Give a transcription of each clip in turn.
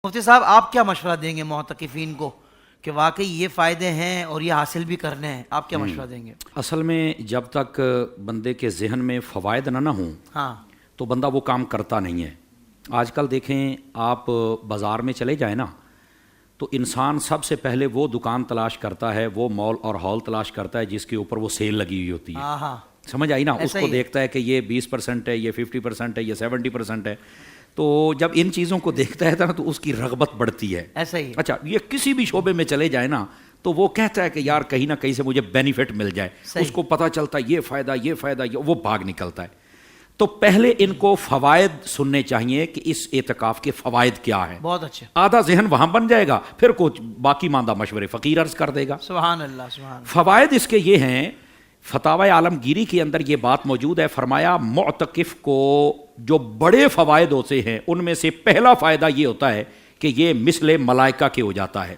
مفتی صاحب آپ کیا مشورہ دیں گے معتکفین کو کہ واقعی یہ فائدے ہیں اور یہ حاصل بھی کرنے ہیں، آپ کیا مشورہ دیں گے؟ اصل میں جب تک بندے کے ذہن میں فوائد نہ ہوں تو بندہ وہ کام کرتا نہیں ہے۔ آج کل دیکھیں آپ بازار میں چلے جائیں نا تو انسان سب سے پہلے وہ دکان تلاش کرتا ہے، وہ مال اور ہال تلاش کرتا ہے جس کے اوپر وہ سیل لگی ہوئی ہوتی ہے۔ سمجھ آئی نا؟ اس کو دیکھتا ہے کہ یہ 20% ہے، یہ 50% ہے، یہ 70% ہے۔ تو جب ان چیزوں کو دیکھتا ہے نا تو اس کی رغبت بڑھتی ہے۔ ایسا ہی اچھا، یہ کسی بھی شعبے میں چلے جائے نا تو وہ کہتا ہے کہ یار کہیں نہ کہیں سے مجھے بینیفٹ مل جائے، اس کو پتہ چلتا ہے یہ فائدہ وہ بھاگ نکلتا ہے۔ تو پہلے ان کو فوائد سننے چاہیے کہ اس اعتکاف کے فوائد کیا ہیں۔ بہت اچھا، آدھا ذہن وہاں بن جائے گا، پھر کچھ باقی ماندہ مشورے فقیر عرض کر دے گا۔ سبحان اللہ، سبحان اللہ۔ فوائد اس کے یہ ہیں، فتاوی عالمگیری کے اندر یہ بات موجود ہے، فرمایا معتکف کو جو بڑے فوائد ہوتے ہیں ان میں سے پہلا فائدہ یہ ہوتا ہے کہ یہ مثل ملائکہ کے ہو جاتا ہے۔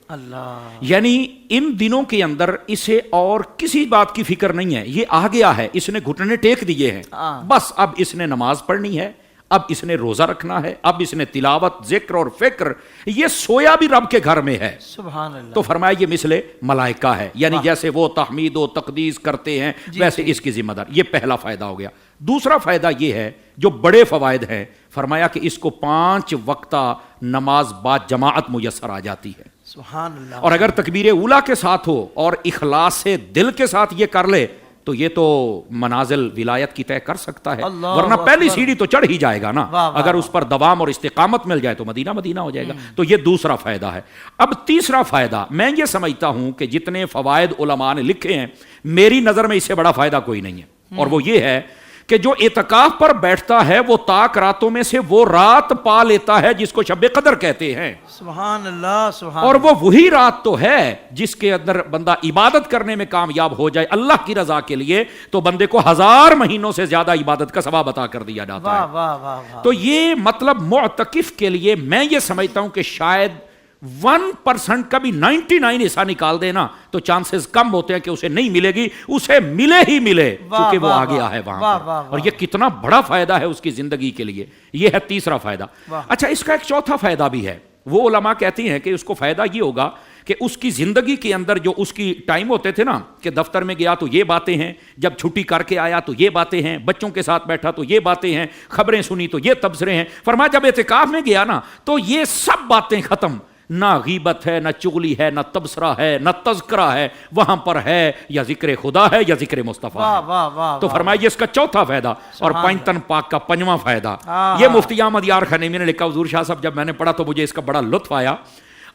اللہ، یعنی ان دنوں کے اندر اسے اور کسی بات کی فکر نہیں ہے، یہ آ گیا ہے، اس نے گھٹنے ٹیک دیے ہیں، بس اب اس نے نماز پڑھنی ہے، اب اس نے روزہ رکھنا ہے، اب اس نے تلاوت، ذکر اور فکر، یہ سویا بھی رب کے گھر میں ہے۔ سبحان اللہ۔ تو فرمایا یہ مثل ملائکہ ہے، یعنی جیسے وہ تحمید و تقدیس کرتے ہیں ویسے اس کی ذمہ دار۔ یہ پہلا فائدہ ہو گیا۔ دوسرا فائدہ یہ ہے جو بڑے فوائد ہیں، فرمایا کہ اس کو 5 وقتہ نماز با جماعت میسر آ جاتی ہے۔ سبحان اللہ۔ اور اگر تکبیر اولیٰ کے ساتھ ہو اور اخلاص سے دل کے ساتھ یہ کر لے تو یہ تو منازل ولایت کی طے کر سکتا ہے، ورنہ پہلی سیڑھی تو چڑھ ہی جائے گا نا۔ اگر اس پر دوام اور استقامت مل جائے تو مدینہ ہو جائے گا۔ تو یہ دوسرا فائدہ ہے۔ اب تیسرا فائدہ میں یہ سمجھتا ہوں کہ جتنے فوائد علماء نے لکھے ہیں میری نظر میں اس سے بڑا فائدہ کوئی نہیں ہے، اور وہ یہ ہے کہ جو اعتکاف پر بیٹھتا ہے وہ طاق راتوں میں سے وہ رات پا لیتا ہے جس کو شب قدر کہتے ہیں۔ سبحان اللہ، سبحان اور وہ وہی رات تو ہے جس کے اندر بندہ عبادت کرنے میں کامیاب ہو جائے اللہ کی رضا کے لیے تو بندے کو 1000 مہینوں سے زیادہ عبادت کا ثواب عطا کر دیا جاتا ہے۔ واہ واہ واہ۔ تو یہ مطلب معتکف کے لیے میں یہ سمجھتا ہوں کہ شاید 1% کا بھی 99 حصہ نکال دینا تو چانسز کم ہوتے ہیں کہ اسے نہیں ملے گی، اسے ملے ہی ملے کیونکہ وہ آ گیا ہے وہاں پر۔ اور یہ کتنا بڑا فائدہ ہے اس کی زندگی کے لیے۔ یہ ہے تیسرا فائدہ۔ اچھا، اس کا ایک چوتھا فائدہ بھی ہے۔ وہ علماء کہتی ہیں کہ اس کو فائدہ یہ ہوگا کہ اس کی زندگی کے اندر جو اس کی ٹائم ہوتے تھے نا کہ دفتر میں گیا تو یہ باتیں ہیں، جب چھٹی کر کے آیا تو یہ باتیں ہیں، بچوں کے ساتھ بیٹھا تو یہ باتیں ہیں، خبریں سنی تو یہ تبصرے ہیں، فرمایا جب اعتکاف میں گیا نا تو یہ سب باتیں ختم، نہ غیبت ہے، نہ چغلی ہے، نہ تبصرہ ہے، نہ تذکرہ ہے، وہاں پر ہے یا ذکر خدا ہے یا ذکر مصطفیٰ ہے۔ تو فرمایا یہ اس کا چوتھا فائدہ۔ اور پنجتن پاک کا 5واں فائدہ یہ مفتی احمد یار خنیمی نے لکھا۔ حضور شاہ صاحب جب میں نے پڑھا تو مجھے اس کا بڑا لطف آیا۔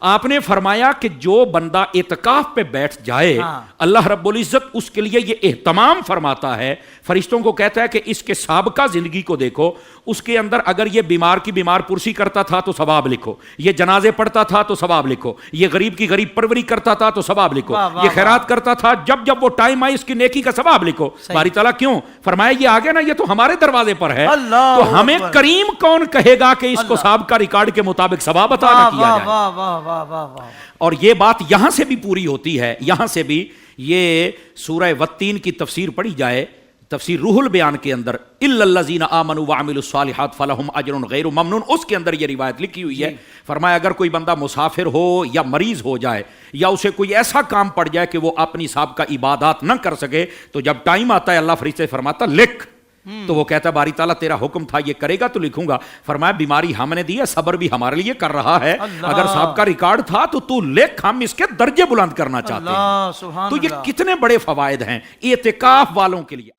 آپ نے فرمایا کہ جو بندہ اعتکاف پہ بیٹھ جائے اللہ رب العزت اس کے لیے یہ اہتمام فرماتا ہے، فرشتوں کو کہتا ہے کہ اس کے سابقہ زندگی کو دیکھو، اس کے اندر اگر یہ بیمار کی بیمار پرسی کرتا تھا تو ثواب لکھو، یہ جنازے پڑھتا تھا تو ثواب لکھو، یہ غریب کی غریب پروری کرتا تھا تو ثواب لکھو، یہ خیرات کرتا تھا، جب وہ ٹائم آئی اس کی نیکی کا ثواب لکھو۔ باری تعالیٰ کیوں؟ فرمایا یہ آگے نا، یہ تو ہمارے دروازے پر ہے، تو ہمیں کریم کون کہے گا کہ اس کو سابقہ ریکارڈ کے مطابق ثواب عطا نہ کیا جائے؟ اور یہ بات یہاں سے بھی پوری ہوتی ہے، یہاں سے بھی یہ سورہ والتین کی تفسیر پڑھی جائے، تفسیر روح البیان کے اندر الا الذین آمنوا وعملوا الصالحات فلہم اجر غیر ممنون، اس کے اندر یہ روایت لکھی ہوئی ہے۔ فرمایا اگر کوئی بندہ مسافر ہو یا مریض ہو جائے یا اسے کوئی ایسا کام پڑ جائے کہ وہ اپنی سابقہ عبادات نہ کر سکے تو جب ٹائم آتا ہے اللہ فرشتے فرماتا لکھ، تو وہ کہتا ہے باری تعالیٰ تیرا حکم تھا یہ کرے گا تو لکھوں گا۔ فرمایا بیماری ہم نے دی ہے، صبر بھی ہمارے لیے کر رہا ہے، اگر صاحب کا ریکارڈ تھا تو لکھ، ہم اس کے درجے بلند کرنا چاہتے ہیں۔ تو یہ کتنے بڑے فوائد ہیں اعتکاف والوں کے لیے۔